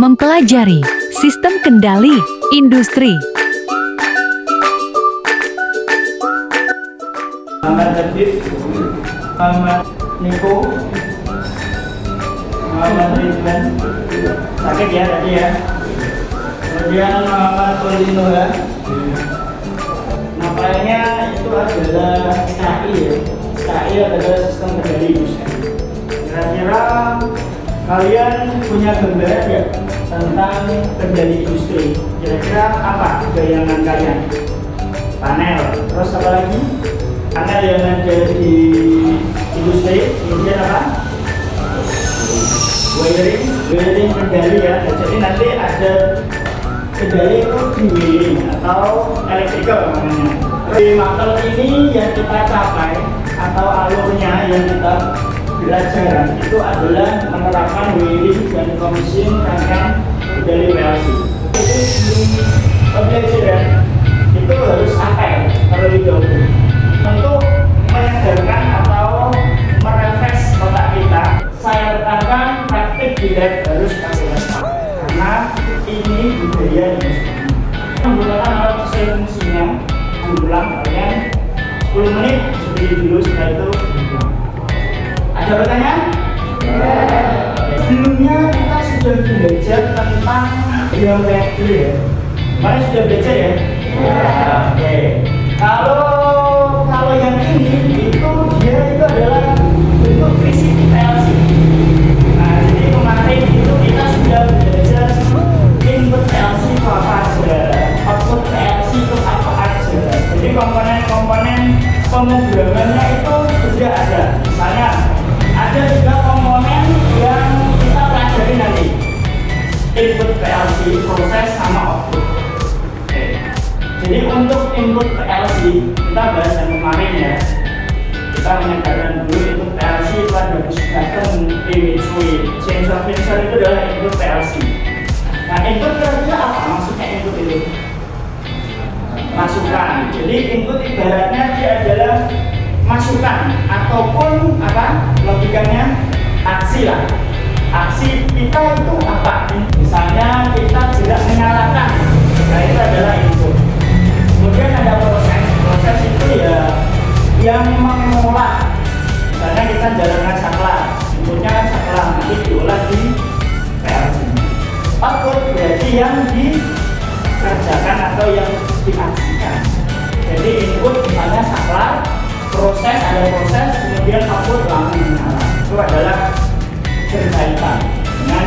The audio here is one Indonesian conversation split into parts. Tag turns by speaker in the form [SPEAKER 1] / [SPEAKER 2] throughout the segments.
[SPEAKER 1] Mempelajari sistem kendali industri.
[SPEAKER 2] Muhammad Habib, Muhammad Niko, Muhammad Ridwan, sakit ya tadi ya. Kemudian Muhammad Polino ya. Namanya itu adalah SKI ya. SKI adalah sistem kendali industri. Kira-kira kalian punya gambaran ya tentang kendali industri? Kira-kira apa bayangan kalian? Panel, terus apa lagi? Panel yang ada di industri, kemudian apa? Wiring kendali ya. Jadi nanti ada kendali itu di wiring atau electrical namanya. Di maktel ini yang kita capai atau alurnya yang kita belajar itu adalah menerapkan wiring dan commission rangkaian kendali PLC. Itu pembelajaran itu harus apel terlebih dahulu untuk menyegarkan atau merefresh otak kita. Saya tekankan praktik di lab harus pakai laptop karena ini budaya industri. Menggunakan alat sesuai fungsinya, diulang kalian 10 menit seperti dulu, setelah itu ada pertanyaan? Sebelumnya kita sudah belajar tentang geometri ya. Kemarin sudah belajar ya? Oke. Kalau yang ini itu dia itu adalah bentuk fisik PLC. Nah, jadi kemarin itu kita sudah belajar input PLC itu apa aja, output PLC itu apa aja. Jadi komponen-komponen pemrogramannya itu sudah ada. Misalnya ada juga komponen yang kita pelajari nanti, input PLC, proses sama output. Jadi untuk input PLC kita bahas yang kemarin ya. Kita menyegarkan dulu input PLC itu ada button, image switch, sensor itu adalah input PLC. Nah input kira-kira apa maksudnya input itu? Masukan. Jadi input ibaratnya dia adalah masukan ataupun apa logikanya aksi lah. Aksi kita itu apa? Misalnya kita tidak menyalakan, nah itu adalah input. Kemudian ada proses itu ya yang mengolah. Misalnya kita jalankan saklar, inputnya kan saklar, nanti diolah di PLC. Output berarti yang dikerjakan atau yang diaksikan. Jadi input misalnya saklar, proses ada proses, kemudian output langsung menyala. Itu adalah berkaitan dengan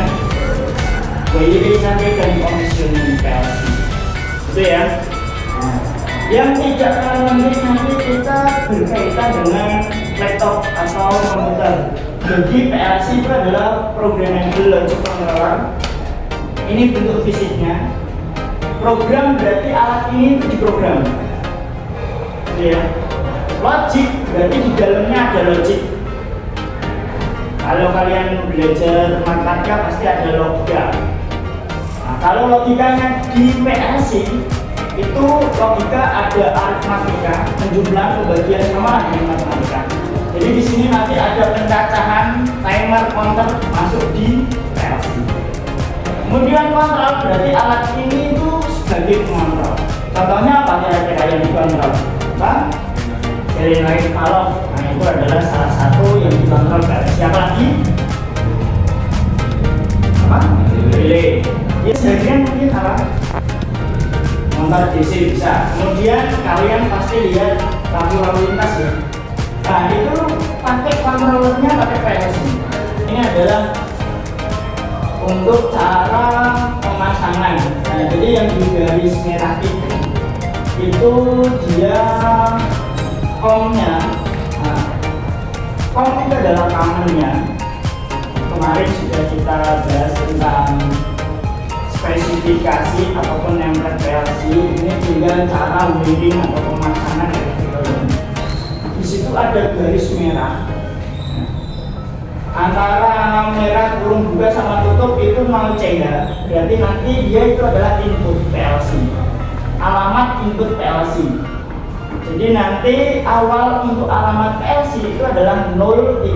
[SPEAKER 2] wiring nanti dan commissioning PLC. Itu ya. Yang tidak terlalu nanti kita berkaitan dengan laptop atau komputer. Jadi PLC itu adalah programmable logic controller. Ini bentuk fisiknya. Program berarti alat ini itu diprogram. Ya. Logic berarti di dalamnya ada logic. Kalau kalian belajar matematika pasti ada logika. Nah, kalau logikanya di PLC itu logika ada aritmatika, menjumlah, pembagian sama dengan matematika. Jadi di sini nanti ada pencacahan, timer, counter masuk di PLC. Kemudian kontrol berarti alat ini itu sebagai pengontrol. Contohnya apa kira-kira yang dikontrol? Apa? Solenoid valve. Nah itu adalah salah satu yang dikontrol PLC. Siapa lagi? Apa? Relay. Ya sebagian mungkin apa? Motor DC bisa. Kemudian kalian pasti lihat lampu lalu lintas ya. Nah itu pakai kontrolernya pakai PLC. Ini adalah untuk cara pemasangan. Nah jadi yang di garis merah itu dia komnya. Nah, kom itu adalah common-nya. Kemarin sudah kita bahas tentang spesifikasi ataupun template PLC. Ini tinggal cara wiring atau pemasangan elektrikal. Di situ ada garis merah. Antara merah kurung buka sama tutup itu mau CH. Berarti nanti dia itu adalah input PLC. Alamat input PLC. Jadi nanti awal untuk alamat PLC itu adalah 0.00.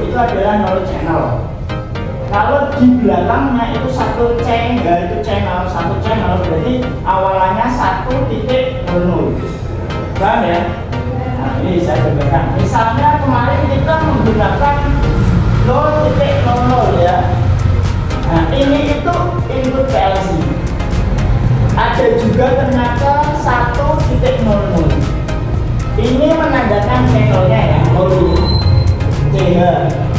[SPEAKER 2] Itu adalah 0 channel. Kalau di belakangnya itu satu satu channel berarti awalannya 1.00. Paham ya? Nah, ini saya contohkan. Misalnya kemarin kita menggunakan 0.00 ya. Nah, ini itu input PLC. Ada juga ternyata 1.00. Ini menandakan channelnya ya, CH.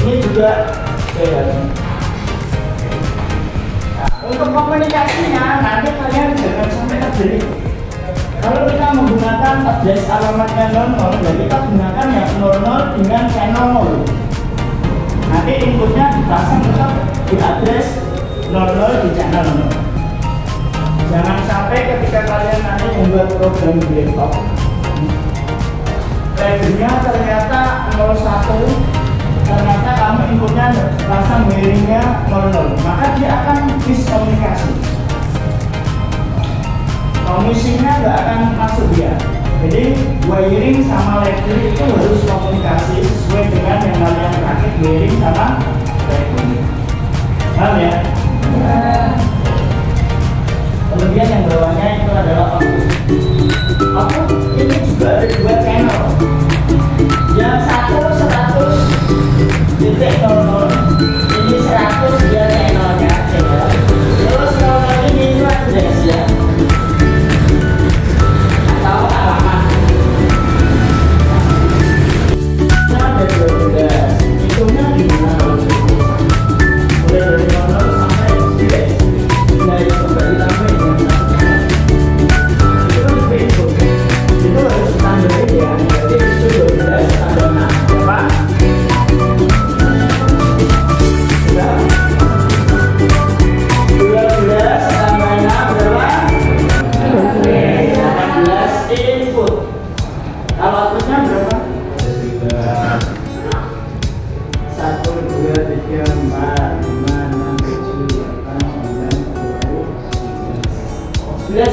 [SPEAKER 2] Ini juga CH. Nah, untuk komunikasinya nanti kalian jangan sampai terjadi. Kalau kita menggunakan address alamatnya 00, ya kita gunakan yang 00 dengan channel 0. Nanti inputnya dipasang tetap di address 00 di channel 0. Jangan sampai ketika kalian nanti membuat program di laptop, labelnya ternyata 01, ternyata kamu inputnya pasang wiringnya 00, maka dia akan miskomunikasi. Komisinya nggak akan masuk dia. Jadi wiring sama label itu harus komunikasi sesuai dengan yang kalian rakit wiring sama label. Paham ya? Kemudian yang bawahnya itu adalah output. Output ini juga ada dua channel. Yang satu 100.00, ini 100 dia channelnya. Terus kalau ini itu address ya.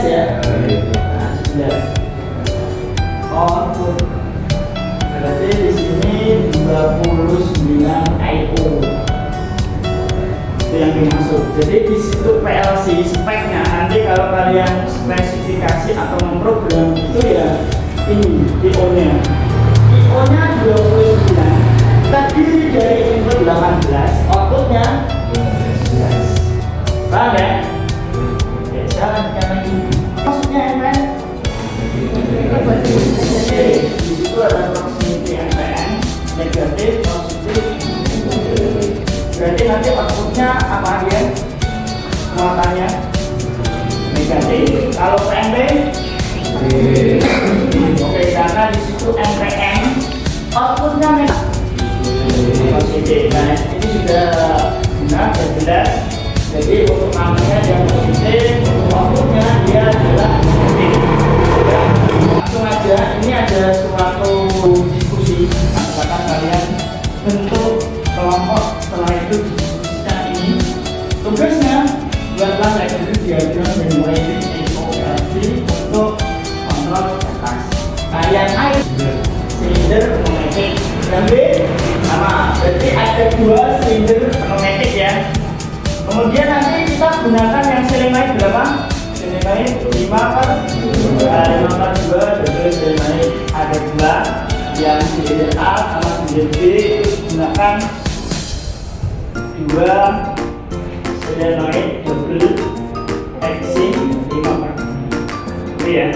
[SPEAKER 2] Ya. Nah, 11. Output. Berarti di sini 29 IO. Itu yang dimaksud. Jadi di situ PLC speknya. Nanti kalau kalian spesifikasi atau memprogram itu ya ini IO-nya. IO-nya 29. Terdiri dari input 18, outputnya 11. Paham ya? Maksudnya MPN itu ada proximity MPN negatif, positif. Berarti nanti outputnya apa dia? Muatannya negatif. Kalau PNP oke, karena di situ MPN outputnya negatif, positif. Nah, ini sudah benar dan jelas. Jadi untuk namanya yang positif, untuk outputnya dia adalah negatif. Langsung aja, ini ada suatu diskusi antara kalian bentuk kelompok. Setelah itu diskusikan ini. Tugasnya buatlah label diagram dan wiring EOLC untuk kontrol atas. Kalian A silinder pneumatik, dan B sama. Berarti ada dua silinder pneumatik ya. Kemudian nanti kita gunakan yang solenoid berapa? Solenoid 5/2, double solenoid ada 2. Yang silinder A sama silinder B gunakan 2 solenoid double axing 5/2 ya.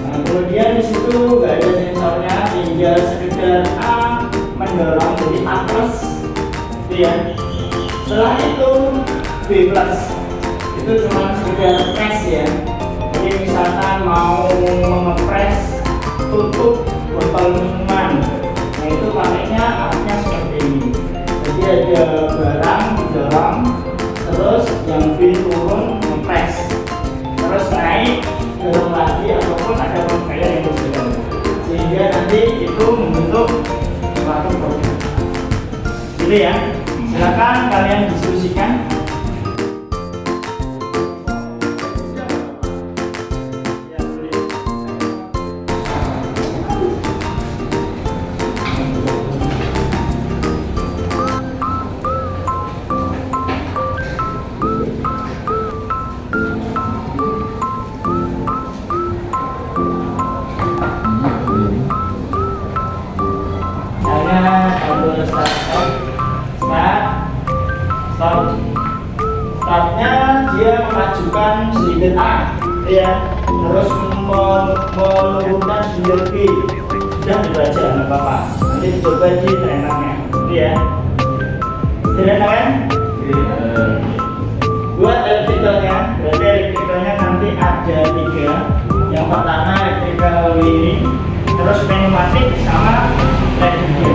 [SPEAKER 2] Nah, kemudian di situ nggak ada sensornya, tinggal sekedar A mendorong jadi A plus itu ya. Setelah itu B plus itu cuma sekedar press ya. Jadi misalkan mau mengepres tutup botol minuman, nah itu pakainya alatnya seperti ini. Jadi ada barang didorong, terus yang B turun ngepres, terus naik dorong lagi, ataupun ada conveyor yang berjalan, sehingga nanti itu membentuk suatu produk. Gitu ya. Silakan kalian diskusikan. Startnya dia memajukan silinder A, ya, terus menurunkan silinder B. Sudah dibaca nggak apa-apa. Nanti coba di trennya, ya. Tidak kan? Buat elektrikalnya, berarti elektrikalnya nanti ada 3. Yang pertama elektrikal ini, terus pneumatik sama radio.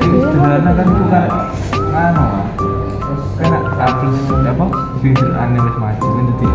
[SPEAKER 3] Sederhana kan bukan ngano kan rapi apa pinggir aneh wis maju kan dadi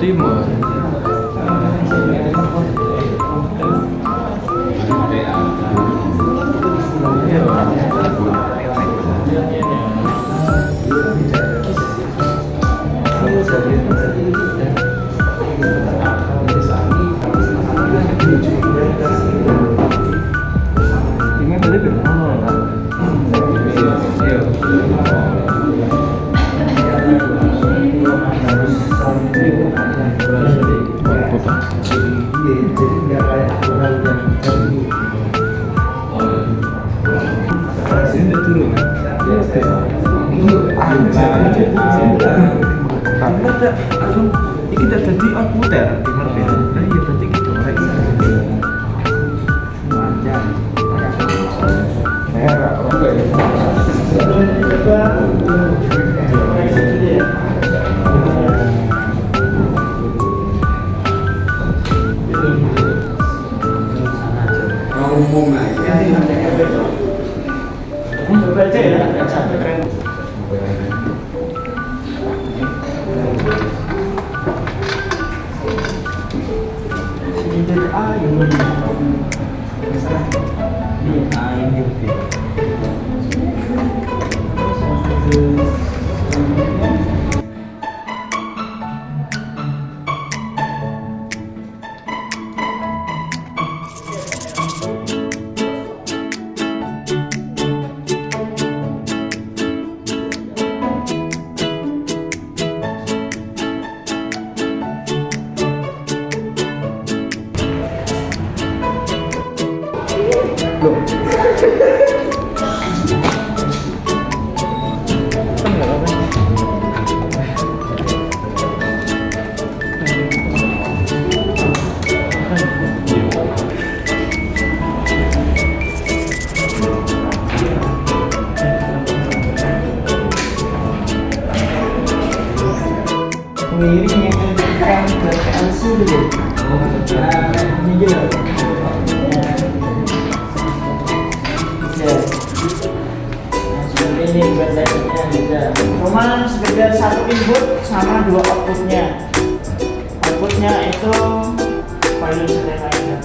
[SPEAKER 3] timur. Iki tak jadi akuter, gimana ya? Nah iya berarti gitu orang ini. Merah, oke.
[SPEAKER 2] Baca ya, sampai keren. Silinder A yang ini A ini oke. Pengiring yang akan ke PLC dulu. Ini juga. Seperti ini bentuknya juga. Cuma sekedar satu input sama 2 outputnya. Outputnya itu file sederhana.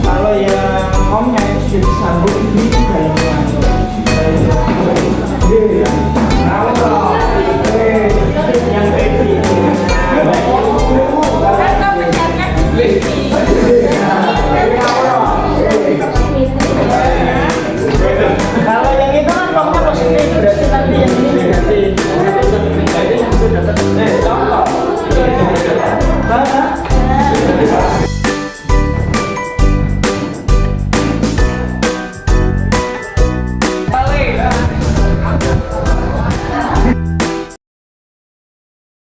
[SPEAKER 2] Kalau yang omnya itu sudah disambung di dalam Jadi kamu